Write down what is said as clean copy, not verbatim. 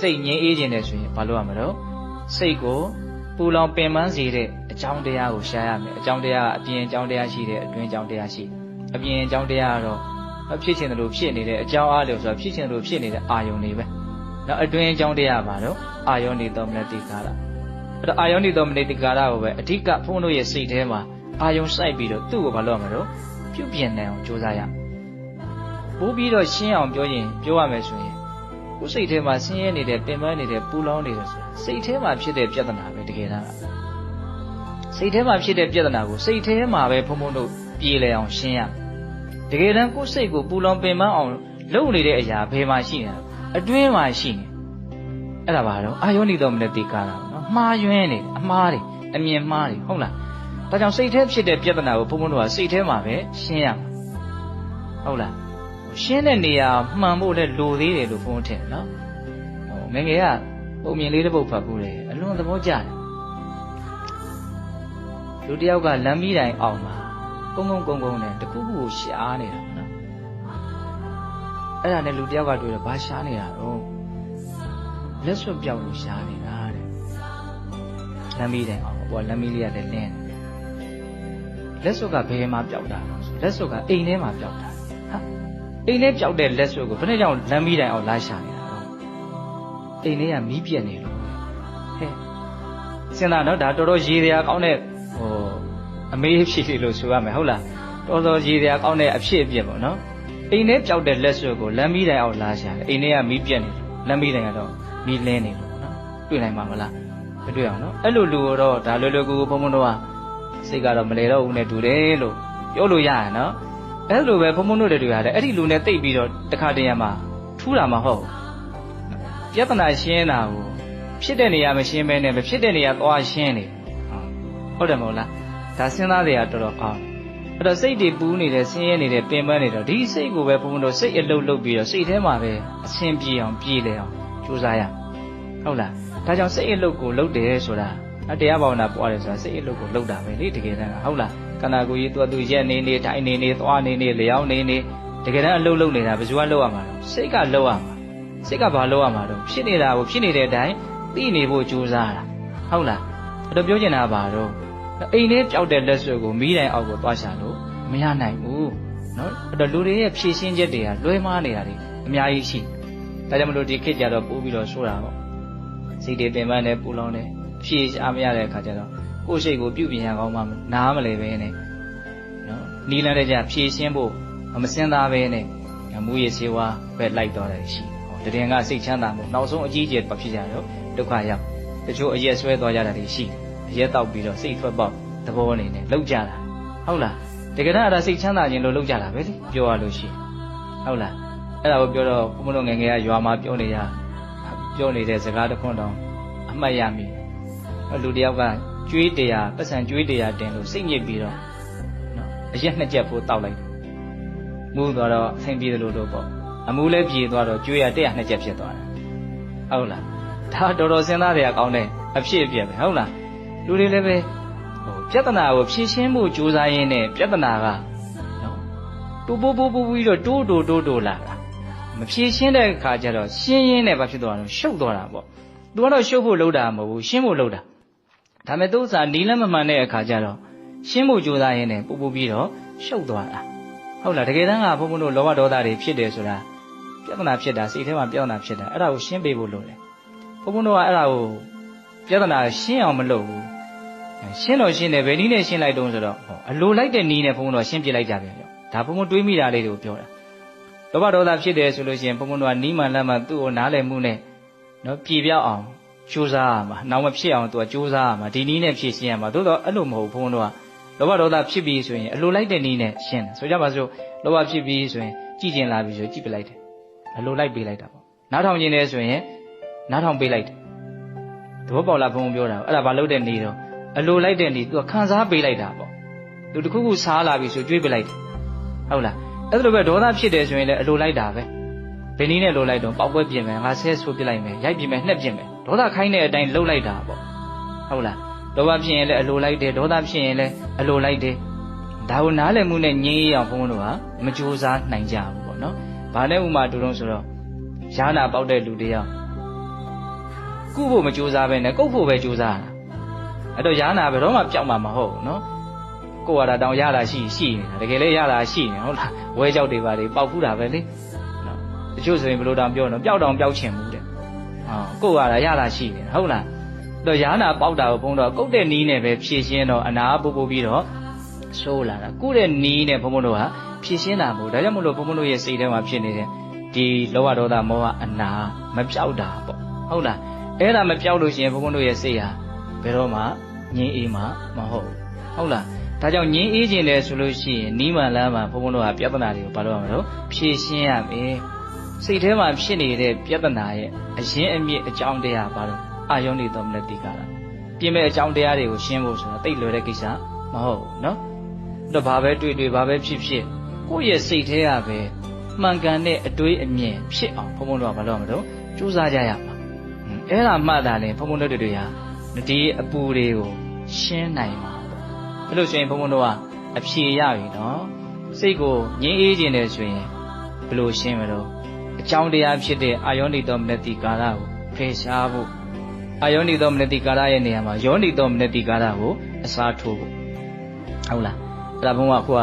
စိတ်ငြိမ်းအေးခြင်းနဲ့ဆိုရင်ဘာလို့ရမလို့စိတ်ကိုပူလောင်ပင်ပန်းစေတဲ့အကြောင်းတရားကိုရှားရမယ်အကြောင်းတရားကအပြင်အကြောင်းတရားရှိတယ်အတွင်းအကြောင်းတရားရှိတယ်အပြင်အကြောင်းတရားကတော့ဖြစ်ခြင်းတို့ဖြစ်နေတဲ့အကြောင်းအားလျော်ဆိုတာဖြစ်ခြင်းတို့ဖြစ်နေတဲ့အာယုန်တွေပဲနောက်အတွင်းအကြောင်းတရားပါတော့အာယောနိသောမနတိကာရအဲ့တော့အာယောနိသောမနတိကာရကိုပဲအဓိကဘုန်းတို့ရဲ့စိတ်ထဲမှာအာယုန်စိုက်ပြီးတော့သူ့ကိုဘာလို့ရမလို့ပြုပြင်နိုင်အောင်ကြိုးစားရပို့ပြီးတော့ရှင်းအောင်ပြောရမယ်ဆိုရင်ကိုယ်စိတ်ထဲမှာဆင်းရဲနေတဲ့ပင်ပန်းနေတဲ့ပူလောင်နေတဲ့ဆိုတာစိတ်ထဲမှာဖြစ်တဲ့ပြဿနာပဲတကယ်တမ်းစိတ်ထဲမှာဖြစ်တဲ့ပြဿနာကိုစိတ်ထဲမှာပဲဘုံဘုံတို့ပြေလည်အောင်ရှင်းရတကယ်တမ်းကိုယ်စိတ်ကိုပူလောင်ပင်ပန်းအောင်လုပ်နေတဲ့အရာဘယ်မှာရှိနေတာအတွင်းမှာရှိနေအဲ့ဒါပါတော့အာယောနိသောမနတိကာရနော်မှားယွင်းနေအမှားတွေအမြင်မှားတွေဟုတ်လားဒါကြောင့်စိတ်ထဲဖြစ်တဲ့ပြဿနာကိုဘုံဘုံတို့ကစိတ်ထဲမှာပဲရှင်းရမှာဟုတ်လားရှင်းတဲ့နေရာမှန်ဖို့လည်းလိုသေးတယ်လို့ဘုံထင်နော်ငယ်ငယ်ကပုံမြင်လေးတစ်ပုဒ်ဖတ်ဖို့လေအလွန်သဘောကျတယ်လူတယောက်ကလမ်းမီးတိုင်အောင်မှာကုန်းနဲ့တခုခုကိုရှားနေတာနော်အဲ့ဒါနဲ့လူတယောက်ကတွေ့တော့ဘာရှားနေတာတော့လက်စွပ်ပြောက်လို့ရှားနေတာတဲ့လမ်းမီးတိုင်အောင်ပေါ့လမ်းမီးလေးကလည်းလင်းလက်စွပ်ကဘယ်မှာပြောက်တာလဲလက်စွပ်ကအိမ်ထဲမှာပြောက်တာဟာအိမ်ထဲပြောက်တဲ့လက်စွပ်ကိုဘယ်နဲ့ကြောင့်လမ်းမီးတိုင်အောင်လာရှာနေတာတော့အိမ်ထဲကမီးပြက်နေလို့ဟဲ့စဉ်းစားနော်ဒါတော်တော်ရေစရာကောင်းတဲ့အမေးဖြစ်လို့ဆိုရမယ်ဟုတ်လားတော်တော်ရေစရာကောင်းတဲ့အဖြစ်အပျက်ပေါ့နော်အိမ်ထဲပြောက်တဲ့လက်စွပ်ကိုလမ်းမီးတိုင်အောင်လာရှာတယ်အိမ်ထဲကမီးပြက်နေလို့လမ်းမီးတိုင်ကတော့မီးလင်းနေလို့နော်တွေ့နိုင်မှာမလားမတွေ့အောင်နော်အဲ့လိုလူတော့ဒါလွယ်လွယ်ကူကူဘုံဘုံတော့စိတ်ကတော့မလဲတော့ဘူးနဲ့တူတယ်လို့ပြောလို့ရရနော်အဲ့လိုပဲဘုံဘုံတို့တွေတွေ့ရတယ်အဲ့ဒီလူနဲ့တိတ်ပြီးတော့တခါတည်းရမှာထူးတာမဟုတ်ပြဿနာရှင်းတာကိုဖြစ်တဲ့နေရာမရှင်းဘဲနဲ့မဖြစ်တဲ့နေရာသွားရှင်းနေဟုတ်တယ်မဟုတ်လားဒါစဉ်းစားတွေကတော်တော်ကောင်းအဲ့တော့စိတ်တွေပူးနေတယ်ဆင်းရဲနေတယ်ပင်ပန်းနေတော့ဒီစိတ်ကိုပဲဘုံဘုံတို့စိတ်အလုတ်လုတ်ပြီးတော့စိတ်ထဲမှာပဲအဆင်ပြေအောင်ပြေလေအောင်ကြိုးစားရဟုတ်လားဒါကြောင့်စိတ်အလုတ်ကိုလုတ်တယ်ဆိုတာတရားဘာဝနာပွားတယ်ဆိုတာစိတ်အလုတ်ကိုလုတ်တာပဲလေတကယ်တမ်းဟုတ်လားခန္ဓာကိုယ်ကြီးသူရက်နေထိုင်နေသွားနေလျောင်းနေတကယ်တမ်းအလုတ်လုတ်နေတာဘယ်သူကလုတ်ရမှာလဲစိတ်ကလုတ်ရမှာစိတ်ကဘာလုတ်ရမှာတော့ဖြစ်နေတာကိုဖြစ်နေတဲ့အတိုင်းသိနေဖို့ကြိုးစားတာဟုတ်လားအဲ့တော့ပြောချင်တာကဘာတော့အိမ်ထဲပျောက်တဲ့လက်စွပ်ကိုမီးတိုင်အောက်ကိုသွားရှာလို့မရနိုင်ဘူးနော်အဲ့တော့လူတွေရဲ့ဖြည့်ရှင်းချက်တွေကလွဲမှားနေတာတွေအများကြီးရှိဒါကြောင့်မလို့ဒီခေတ်ကြတော့ပို့ပြီးတော့ဆိုတာပေါ့စိတ်တွေပင်ပန်းနေပူလောင်နေဖြည့်ရှားမရတဲ့အခါကျတော့ကိုယ်စိတ်ကိုပြုပြင်ရကောင်းမှနားမလဲပဲနဲ့နော်နီးလန်းတဲ့ကြဖြည့်ရှင်းဖို့မစင်သားပဲနဲ့မူရစေဝါပဲလိုက်တော့တယ်ရှိတည်ငါစိတ်ချမ်းသာမှုနောက်ဆုံးအကြီးကျယ်ဖြစ်ကြတော့ဒုက္ခရောက်တချို့အရက်ဆွဲသွားကြတာတွေရှိအရက်တောက်ပြီးတော့စိတ်ထွက်ပေါက်သဘောအနေနဲ့လောက်ကြတာဟုတ်လားတကယ်တော့အဲ့ဒါစိတ်ချမ်းသာခြင်းလို့လောက်ကြတာပဲလေပြောရလို့ရှိဟုတ်လားအဲ့ဒါကိုပြောတော့ဘုမတို့ငယ်ငယ်ကရွာမှာပြောနေတဲ့စကားတစ်ခွန်းတောင်အမှတ်ရမိလူတယောက်ကကျွေးတရားပတ်စံကျွေးတရားတင်လို့စိတ်ညစ်ပြီးတော့နော်အရက်နှစ်ချက်ဖို့တောက်လိုက်မူးသွားတော့ဆင်ပြေတယ်လို့ပေါ့အမူးလည်းပြေသွားတော့ကျွေးရ102ချက်ဖြစ်သွားတယ်ဟုတ်လားဒါတော်တော်စဉ်းစားရကောင်းတဲ့အဖြစ်အပျက်ပဲဟုတ်လားလူတွေလည်းပဲပြဿနာကိုဖြေရှင်းဖို့ကြိုးစားရင်းနဲ့ပြဿနာကနော်တူပိုးပြီးတော့တိုးလာတာမဖြေရှင်းတဲ့အခါကျတော့ရှင်းရင်းနဲ့ဘာဖြစ်သွားလဲရှုပ်သွားတာပေါ့သူကတော့ရှုပ်ဖို့လုပ်တာမဟုတ်ဘူးရှင်းဖို့လုပ်တာဒါမဲ့သူ့ဥစ္စာနီးလည်းမမှန်တဲ့အခါကျတော့ရှင်းဖို့ကြိုးစားရင်းနဲ့ပိုးပြီးတော့ရှုပ်သွားတာဟုတ်လားတကယ်တမ်းကဘုံဘုံတို့လောဘဒေါသတွေဖြစ်တယ်ဆိုတာပြဿနာဖြစ်တာစိတ်ထဲမှာပြဿနာဖြစ်တာအဲ့ဒါကိုရှင်းပေးဖို့လိုတယ်ဘုံဘုံတို့ကအဲ့ဒါကိုပြဿနာရှင်းအောင်မလုပ်ဘူးရှင်းတော့ရှင်းတယ်ဘယ်နည်းနဲ့ရှင်းလိုက်တုံးဆိုတော့အလိုလိုက်တဲ့နည်းနဲ့ဘုံဘုံတို့ရှင်းပြလိုက်ကြပြန်ရောဒါဘုံဘုံတွေးမိတာလေးတွေကိုပြောတာလောဘဒေါသဖြစ်တယ်ဆိုလို့ရှိရင်ဘုံဘုံတို့ကနီးမှန်လမ်းမှသူ့ကိုနားလည်မှုနဲ့နော်ပြေပြောက်အောင်ကြိုးစားရမှာနောက်မဖြစ်အောင်သူကကြိုးစားရမှာဒီနည်းနဲ့ဖြည့်ရှင်းရမှာသို့တော့အဲ့လိုမဟုတ်ဘုံဘုံတို့ကလောဘဒေါသဖြစ်ပြီးဆိုရင်အလိုလိုက်တဲ့နည်းနဲ့ရှင်းတယ်ဆိုကြပါစို့လောဘဖြစ်ပြီးဆိုရင်ကြည်ကျင်လာပြီဆိုကြည်ပလိုက်တယ်အလိုလိုက်ပေးလိုက်တာပေါ့နားထောင်ခြင်းနဲ့ဆိုရင်နားထောင်ပေးလိုက်တယ်သဘောပေါက်လားဘုံပြောတာအဲ့ဒါဘာလို့တဲ့နေတော့အလိုလိုက်တဲ့နေသူကခံစားပေးလိုက်တာပေါ့သူတခုခုစားလာပြီဆိုကြွေးပေးလိုက်တယ်ဟုတ်လားအဲ့လိုပဲဒေါသဖြစ်တယ်ဆိုရင်လည်းအလိုလိုက်တာပဲဘယ်နည်းနဲ့လိုလိုက်တော့ပေါက်ပွဲပြင်မယ်ငါဆဲဆိုးပြလိုက်မယ်ရိုက်ပြင်မယ်နှက်ပြင်မယ်ဒေါသခိုင်းတဲ့အတိုင်းလှုပ်လိုက်တာပေါ့ဟုတ်လားလောဘဖြစ်ရင်လည်းအလိုလိုက်တယ်ဒေါသဖြစ်ရင်လည်းအလိုလိုက်တယ်ဒါကိုနားလည်မှုနဲ့ငြင်းရအောင်ဘုန်းဘုန်းတို့ကမကြိုးစားနိုင်ကြဘူးပေါ့နော်ဘာနဲ့ဥမာတူတော့ဆိုတော့ယာနာပေါက်တဲ့လူတယောက် ကုဖို့မကြိုးစားပဲနဲ့ကုတ်ဖို့ပဲကြိုးစားတာအဲ့တော့ယာနာဘယ်တော့မှပျောက်မှာမဟုတ်ဘူးနော်ကိုယ်ကတောင်ရတာရှိနေတာတကယ်လည်းရတာရှိနေဟုတ်လားဝဲကြောက်တွေပါလေပေါက်ဖူးတာပဲလေနော်တချို့ဆိုရင်ဘယ်လိုတောင်ပြောနော်ပျောက်တောင်ပျောက်ချင်ဘူးတဲ့ကိုယ်ကရတာရှိနေတာဟုတ်လားတော့ယာနာပေါက်တာကိုဘုန်းတော်ကုတ်တဲ့နီးနဲ့ပဲဖြည့်ရှင်းတော့အနာပို့ပို့ပြီးတော့ဆိုးလာတာကုတဲ့နီးနဲ့ဘုန်းဘုန်းတို့ကဖြည့်ရှင်းတာမို့ဒါကြောင့်မလို့ဘုန်းဘုန်းတို့ရဲ့စိတ်ထဲမှာဖြစ်နေတဲ့ဒီလောဘဒေါသမောဟအနာမပြောက်တာပေါ့ဟုတ်လားအဲ့ဒါမပြောက်လို့ရှိရင်ဘုန်းဘုန်းတို့ရဲ့စိတ်ဟာဘယ်တော့မှငြင်းအေးမှာမဟုတ်ဟုတ်လားဒါကြောင့်ငြင်းအေးခြင်းတယ်ဆိုလို့ရှိရင်နီးမှန်လမ်းမှာဘုန်းဘုန်းတို့ကပြဿနာတွေကိုဘာလို့ရမလို့ဖြည့်ရှင်းရမယ်စိတ်ထဲမှာဖြစ်နေတဲ့ပြဿနာရဲ့အရင်းအမြစ်အကြောင်းတရားဘာလို့အာယုန်တွေတော်မလက်တိကလားပြင်မဲ့အကြောင်းတရားတွေကိုရှင်းဖို့ဆိုတာသိလွယ်တဲ့ကိစ္စမဟုတ်ဘူးနော်တော့ဘာပဲတွေ့ဘာပဲဖြစ်ကိုယ့်ရဲ့စိတ်ထဲကပဲမှန်ကန်တဲ့အတွေးအမြင်ဖြစ်အောင်ဘုန်းဘုန်းတို့ကဘာလို့မလို့ကြိုးစားကြရမှာအဲ့ဒါမှသာလေဘုန်းဘုန်းတို့တွေဟာဒီအပူတွေကိုရှင်းနိုင်မှာပေါ့အဲ့လိုဆိုရင်ဘုန်းဘုန်းတို့ကအဖြေရပြီနော်စိတ်ကိုငြင်းအေးခြင်းတယ်ဆိုရင်ဘယ်လိုရှင်းမလို့အကြောင်းတရားဖြစ်တဲ့အာယောနိတောမနတိကာရကိုဖယ်ရှားဖို့အာယောနိတောမနတိကာရရဲ့နေရာမှာယောနိတောမနတိကာရကိုအစားထိုးဖို့ဟုတ်လားအဲ့ဒါဘုန်းကခုက